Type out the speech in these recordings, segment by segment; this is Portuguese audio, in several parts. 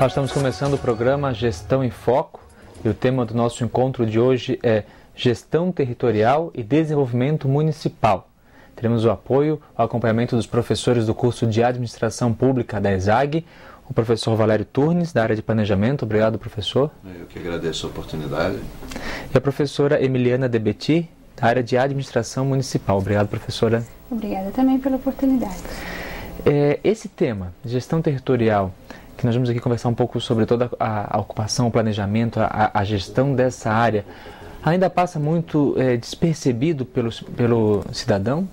Nós estamos começando o programa Gestão em Foco e o tema do nosso encontro de hoje é Gestão Territorial e Desenvolvimento Municipal. Teremos o apoio, o acompanhamento dos professores do curso de Administração Pública da ESAG, o professor Valério Turnes, da área de Planejamento. Obrigado, professor. Eu que agradeço a oportunidade. E a professora Emiliana Debetti, da área de Administração Municipal. Obrigado, professora. Obrigada também pela oportunidade. Esse tema, gestão territorial, que nós vamos aqui conversar um pouco sobre toda a ocupação, o planejamento, a gestão dessa área, ainda passa muito despercebido pelo cidadão?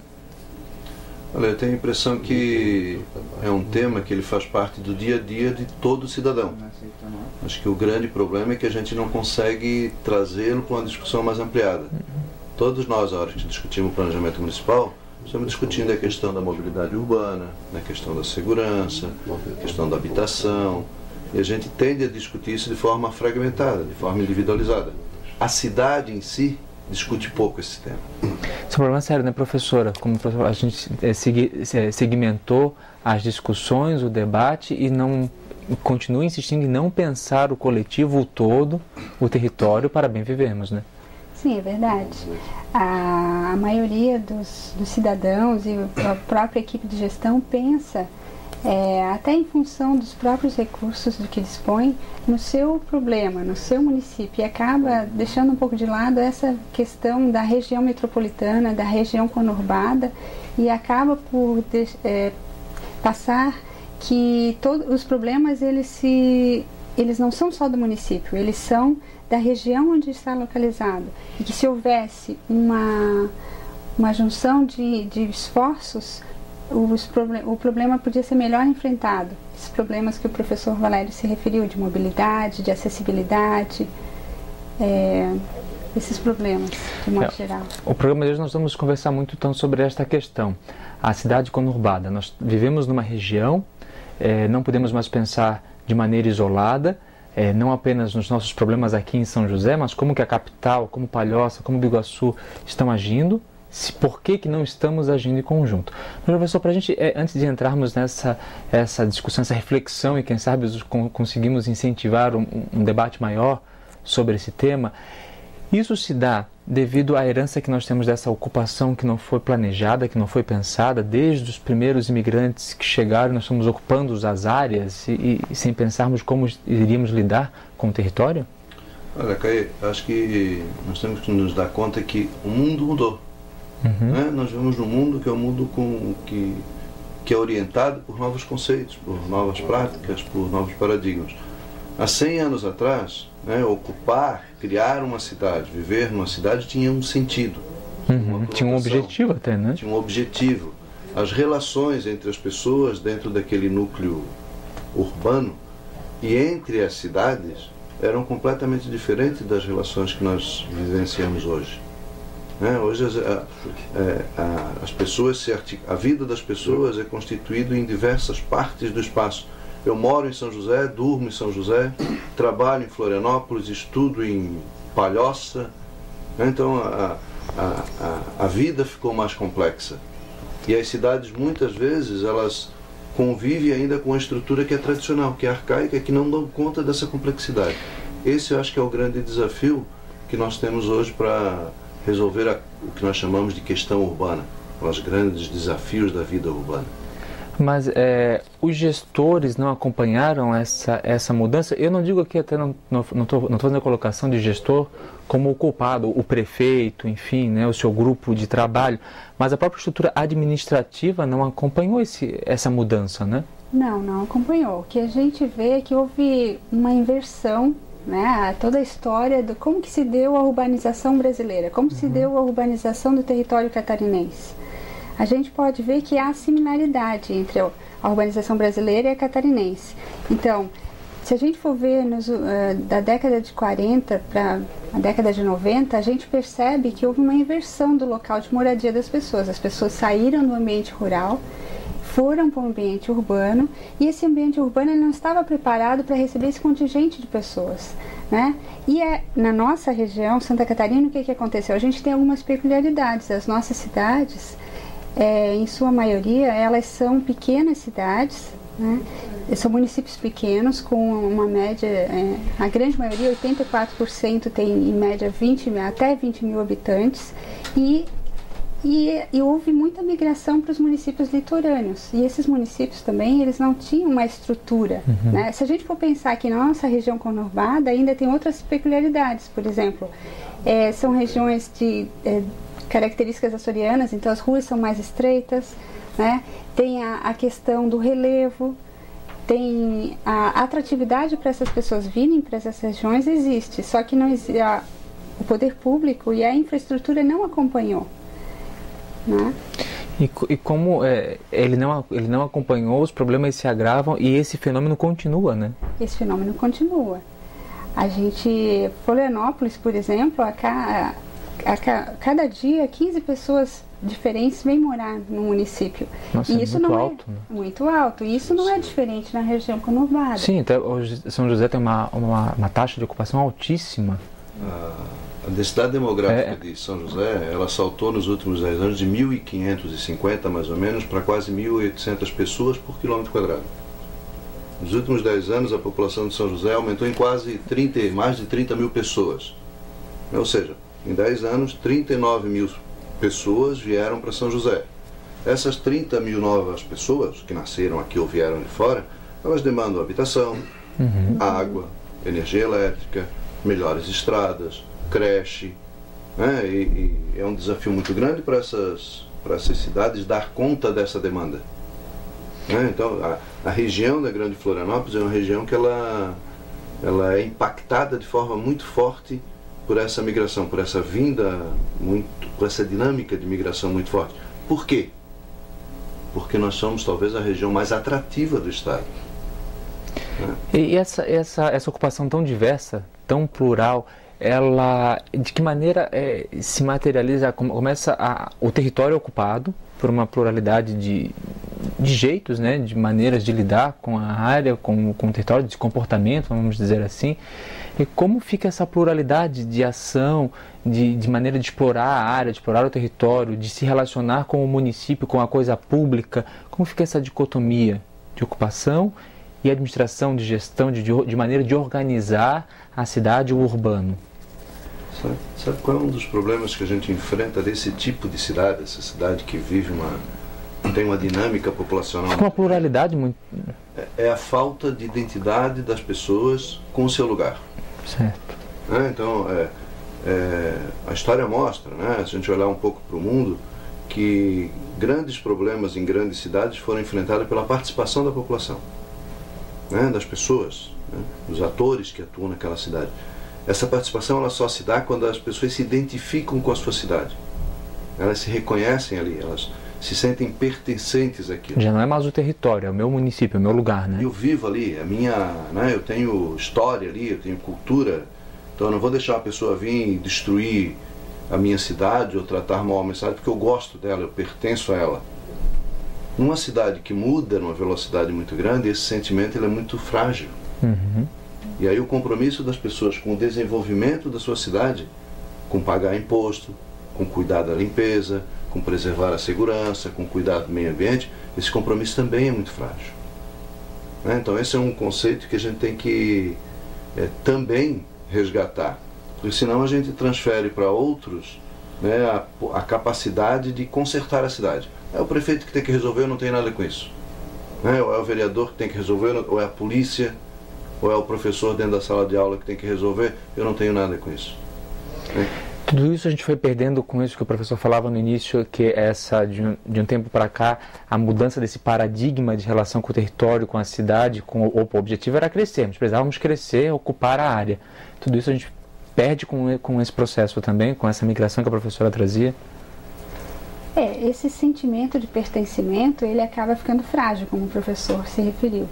Olha, eu tenho a impressão que é um tema que ele faz parte do dia a dia de todo cidadão. Acho que o grande problema é que a gente não consegue trazê-lo para uma discussão mais ampliada. Todos nós, a hora que discutimos o planejamento municipal, estamos discutindo a questão da mobilidade urbana, a questão da segurança, a questão da habitação, e a gente tende a discutir isso de forma fragmentada, de forma individualizada. A cidade em si discute pouco esse tema. Esse é um problema sério, né, professora? Como a gente segmentou as discussões, o debate, e não continua insistindo em não pensar o coletivo, o todo, o território para bem vivermos, né? Sim, é verdade. A maioria dos cidadãos e a própria equipe de gestão pensa, até em função dos próprios recursos do que dispõe, no seu problema, no seu município, e acaba deixando um pouco de lado essa questão da região metropolitana, da região conurbada, e acaba por passar que todos os problemas eles não são só do município, eles são da região onde está localizado, e que se houvesse uma junção de esforços, o problema podia ser melhor enfrentado. Esses problemas que o professor Valério se referiu, de mobilidade, de acessibilidade, esses problemas, de modo geral. O programa de hoje nós vamos conversar muito então sobre esta questão, a cidade conurbada. Nós vivemos numa região, não podemos mais pensar de maneira isolada, não apenas nos nossos problemas aqui em São José, mas como que a capital, como Palhoça, como Biguaçu estão agindo, por que não estamos agindo em conjunto. Mas, professor, para a gente, antes de entrarmos essa discussão, essa reflexão, e quem sabe conseguimos incentivar um debate maior sobre esse tema, isso se dá devido à herança que nós temos dessa ocupação que não foi planejada, que não foi pensada, desde os primeiros imigrantes que chegaram, nós estamos ocupando as áreas e sem pensarmos como iríamos lidar com o território? Olha, Caí, acho que nós temos que nos dar conta que o mundo mudou. Né? Nós vivemos num mundo que é um mundo que é orientado por novos conceitos, por novas práticas, por novos paradigmas. Há 100 anos atrás, ocupar, criar uma cidade, viver numa cidade tinha um sentido. Tinha um objetivo até, né? Tinha um objetivo. As relações entre as pessoas dentro daquele núcleo urbano e entre as cidades eram completamente diferentes das relações que nós vivenciamos hoje. Hoje as pessoas a vida das pessoas é constituída em diversas partes do espaço. Eu moro em São José, durmo em São José, trabalho em Florianópolis, estudo em Palhoça. Então a vida ficou mais complexa. E as cidades muitas vezes elas convivem ainda com uma estrutura que é tradicional, que é arcaica, que não dão conta dessa complexidade. Esse eu acho que é o grande desafio que nós temos hoje para resolver o que nós chamamos de questão urbana, os grandes desafios da vida urbana. Mas os gestores não acompanharam essa mudança? Eu não digo aqui, até não estou fazendo a colocação de gestor como o culpado, o prefeito, enfim, né, o seu grupo de trabalho, mas a própria estrutura administrativa não acompanhou essa mudança, né? Não acompanhou. O que a gente vê é que houve uma inversão, né, toda a história de como que se deu a urbanização brasileira, como se deu a urbanização do território catarinense. A gente pode ver que há similaridade entre a urbanização brasileira e a catarinense. Então, se a gente for ver da década de 40 para a década de 90, a gente percebe que houve uma inversão do local de moradia das pessoas. As pessoas saíram do ambiente rural, foram para o ambiente urbano, e esse ambiente urbano ele não estava preparado para receber esse contingente de pessoas, né? E na nossa região, Santa Catarina, o que aconteceu? A gente tem algumas peculiaridades. As nossas cidades, em sua maioria, elas são pequenas cidades, né? são municípios pequenos com uma média, a grande maioria, 84%, tem em média até 20 mil habitantes, e houve muita migração para os municípios litorâneos. E esses municípios também, eles não tinham uma estrutura. Né? Se a gente for pensar que na nossa região conurbada ainda tem outras peculiaridades. Por exemplo, são regiões de características açorianas, então as ruas são mais estreitas, né? Tem a questão do relevo, tem a atratividade para essas pessoas virem para essas regiões existe, só que não o poder público e a infraestrutura não acompanhou. Né? E como ele não acompanhou, os problemas se agravam e esse fenômeno continua, né? Esse fenômeno continua. Florianópolis, por exemplo, cada dia 15 pessoas diferentes vêm morar no município. Nossa, e isso muito não alto, né? Muito alto. E isso não é diferente na região conurbada. Sim, até hoje São José tem uma taxa de ocupação altíssima. A densidade demográfica de São José, ela saltou nos últimos 10 anos de 1.550 mais ou menos para quase 1.800 pessoas por quilômetro quadrado. Nos últimos 10 anos a população de São José aumentou em mais de 30 mil pessoas. Ou seja, em 10 anos 39 mil pessoas vieram para São José. Essas 30 mil novas pessoas que nasceram aqui ou vieram de fora, elas demandam habitação, água, energia elétrica, melhores estradas, creche, né? E é um desafio muito grande para essas cidades dar conta dessa demanda. Né? Então, a região da Grande Florianópolis é uma região que ela é impactada de forma muito forte por essa migração, por essa por essa dinâmica de migração muito forte. Por quê? Porque nós somos talvez a região mais atrativa do estado. Né? E essa ocupação tão diversa, tão plural, ela de que maneira se materializa? Começa o território ocupado por uma pluralidade de jeitos, né, de maneiras de lidar com a área, com o território, de comportamento, vamos dizer assim. E como fica essa pluralidade de ação, de maneira de explorar a área, de explorar o território, de se relacionar com o município, com a coisa pública? Como fica essa dicotomia de ocupação e administração, de gestão, de maneira de organizar a cidade, o urbano? Sabe qual é um dos problemas que a gente enfrenta desse tipo de cidade, essa cidade que tem uma dinâmica populacional? Uma pluralidade muito... É a falta de identidade das pessoas com o seu lugar. Certo. Então, a história mostra, né, se a gente olhar um pouco para o mundo, que grandes problemas em grandes cidades foram enfrentados pela participação da população, né, das pessoas, né, dos atores que atuam naquela cidade. Essa participação ela só se dá quando as pessoas se identificam com a sua cidade. Elas se reconhecem ali, elas se sentem pertencentes àquilo. Já não é mais o território, é o meu município, é o meu lugar, né? Eu vivo ali, eu tenho história ali, eu tenho cultura, então eu não vou deixar uma pessoa vir e destruir a minha cidade ou tratar mal a minha cidade porque eu gosto dela, eu pertenço a ela. Numa cidade que muda numa velocidade muito grande, esse sentimento ele é muito frágil. E aí o compromisso das pessoas com o desenvolvimento da sua cidade, com pagar imposto, com cuidar da limpeza, com preservar a segurança, com cuidar do meio ambiente, esse compromisso também é muito frágil. Então esse é um conceito que a gente tem que também resgatar, porque senão a gente transfere para outros, né, a capacidade de consertar a cidade. É o prefeito que tem que resolver, eu não tenho nada com isso. Ou é o vereador que tem que resolver, ou é a polícia, ou é o professor dentro da sala de aula que tem que resolver, eu não tenho nada com isso. Tudo isso a gente foi perdendo com isso que o professor falava no início, que de um tempo para cá, a mudança desse paradigma de relação com o território, com a cidade, o objetivo era crescermos, precisávamos crescer, ocupar a área. Tudo isso a gente perde com esse processo também, com essa migração que a professora trazia. Esse sentimento de pertencimento, ele acaba ficando frágil, como o professor se referiu.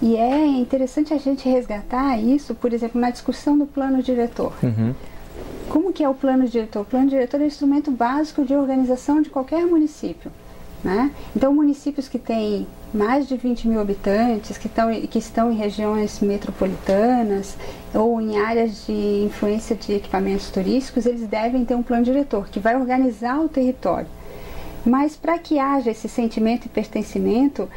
E é interessante a gente resgatar isso, por exemplo, na discussão do plano diretor. Como que é o plano diretor? O plano diretor é o instrumento básico de organização de qualquer município, né? Então, municípios que têm mais de 20 mil habitantes, que estão em regiões metropolitanas ou em áreas de influência de equipamentos turísticos, eles devem ter um plano diretor que vai organizar o território. Mas para que haja esse sentimento de pertencimento,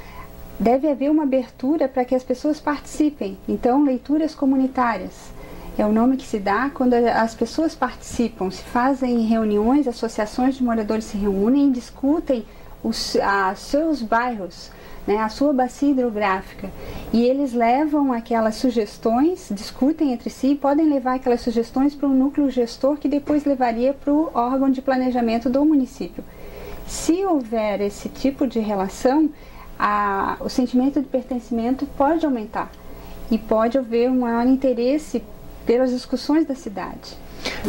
deve haver uma abertura para que as pessoas participem. Então, leituras comunitárias é o nome que se dá quando as pessoas participam, se fazem reuniões, associações de moradores se reúnem e discutem os seus bairros, né, a sua bacia hidrográfica, e eles levam aquelas sugestões, discutem entre si e podem levar aquelas sugestões para um núcleo gestor que depois levaria para o órgão de planejamento do município. Se houver esse tipo de relação, o sentimento de pertencimento pode aumentar e pode haver um maior interesse pelas discussões da cidade.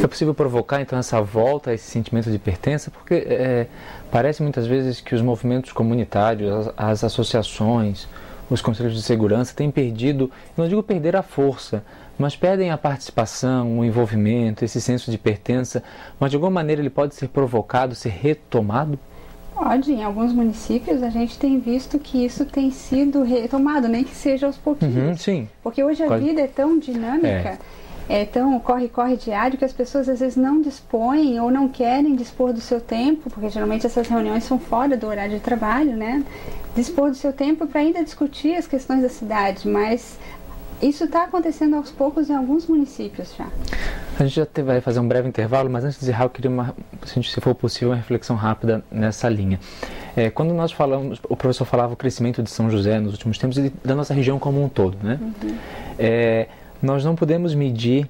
É possível provocar então essa volta a esse sentimento de pertença? Porque parece muitas vezes que os movimentos comunitários, as associações, os conselhos de segurança têm perdido, não digo perder a força, mas perdem a participação, o envolvimento, esse senso de pertença, mas de alguma maneira ele pode ser provocado, ser retomado? Pode, em alguns municípios a gente tem visto que isso tem sido retomado, nem que seja aos pouquinhos. Sim. Porque hoje a vida é tão dinâmica, é tão corre-corre diário, que as pessoas às vezes não dispõem ou não querem dispor do seu tempo, porque geralmente essas reuniões são fora do horário de trabalho, né? Dispor do seu tempo para ainda discutir as questões da cidade, mas isso está acontecendo aos poucos em alguns municípios já. A gente já vai fazer um breve intervalo, mas antes de encerrar eu queria, se for possível, uma reflexão rápida nessa linha. Quando nós falamos, o professor falava o crescimento de São José nos últimos tempos e da nossa região como um todo, né? Nós não podemos medir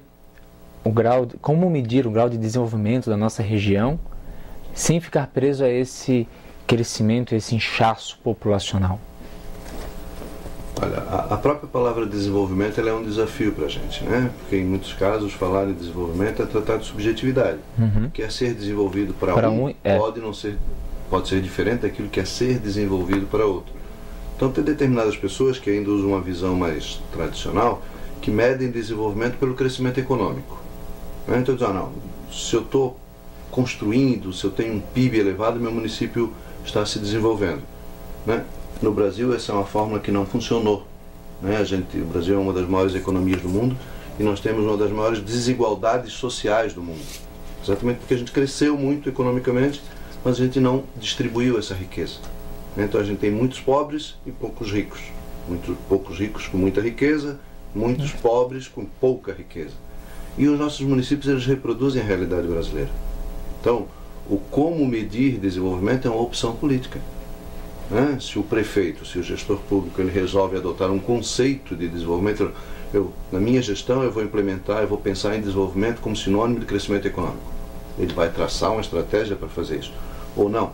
como medir o grau de desenvolvimento da nossa região sem ficar preso a esse crescimento, esse inchaço populacional. Olha, a própria palavra desenvolvimento ela é um desafio para a gente, né? Porque em muitos casos falar em desenvolvimento é tratar de subjetividade. O que é ser desenvolvido para um pode ser diferente daquilo que é ser desenvolvido para outro. Então tem determinadas pessoas que ainda usam uma visão mais tradicional que medem desenvolvimento pelo crescimento econômico. Então dizem, não, se eu estou construindo, se eu tenho um PIB elevado, meu município está se desenvolvendo, né? No Brasil essa é uma fórmula que não funcionou, né? O Brasil é uma das maiores economias do mundo e nós temos uma das maiores desigualdades sociais do mundo, exatamente porque a gente cresceu muito economicamente, mas a gente não distribuiu essa riqueza. Então a gente tem muitos pobres e poucos ricos, muitos poucos ricos com muita riqueza, muitos pobres com pouca riqueza. E os nossos municípios eles reproduzem a realidade brasileira. Então, o como medir desenvolvimento é uma opção política. Se o prefeito, se o gestor público, ele resolve adotar um conceito de desenvolvimento, na minha gestão eu vou implementar, eu vou pensar em desenvolvimento como sinônimo de crescimento econômico. Ele vai traçar uma estratégia para fazer isso. Ou não,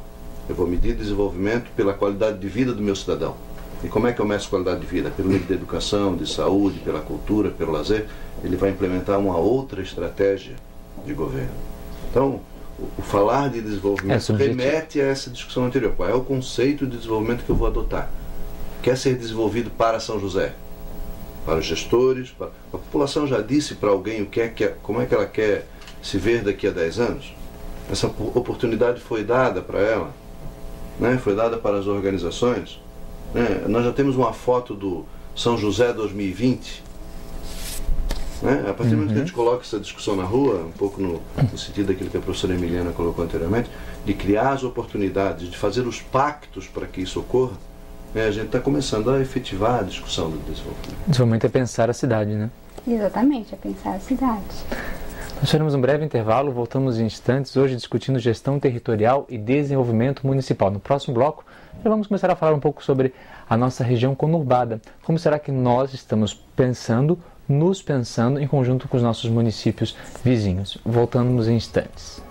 eu vou medir desenvolvimento pela qualidade de vida do meu cidadão. E como é que eu meço qualidade de vida? Pelo nível de educação, de saúde, pela cultura, pelo lazer. Ele vai implementar uma outra estratégia de governo. Então, o falar de desenvolvimento remete a essa discussão anterior. Qual é o conceito de desenvolvimento que eu vou adotar? Quer ser desenvolvido para São José? Para os gestores? A população já disse para alguém como é que ela quer se ver daqui a 10 anos? Essa oportunidade foi dada para ela, né? Foi dada para as organizações. Nós já temos uma foto do São José 2020. A partir do momento que a gente coloca essa discussão na rua, um pouco no sentido daquilo que a professora Emiliana colocou anteriormente, de criar as oportunidades, de fazer os pactos para que isso ocorra, a gente está começando a efetivar a discussão do desenvolvimento. Desenvolvimento é pensar a cidade, né? Exatamente, é pensar a cidade. Nós faremos um breve intervalo, voltamos em instantes, hoje discutindo gestão territorial e desenvolvimento municipal. No próximo bloco, já vamos começar a falar um pouco sobre a nossa região conurbada. Como será que nós estamos nos pensando em conjunto com os nossos municípios vizinhos? Voltamos em instantes.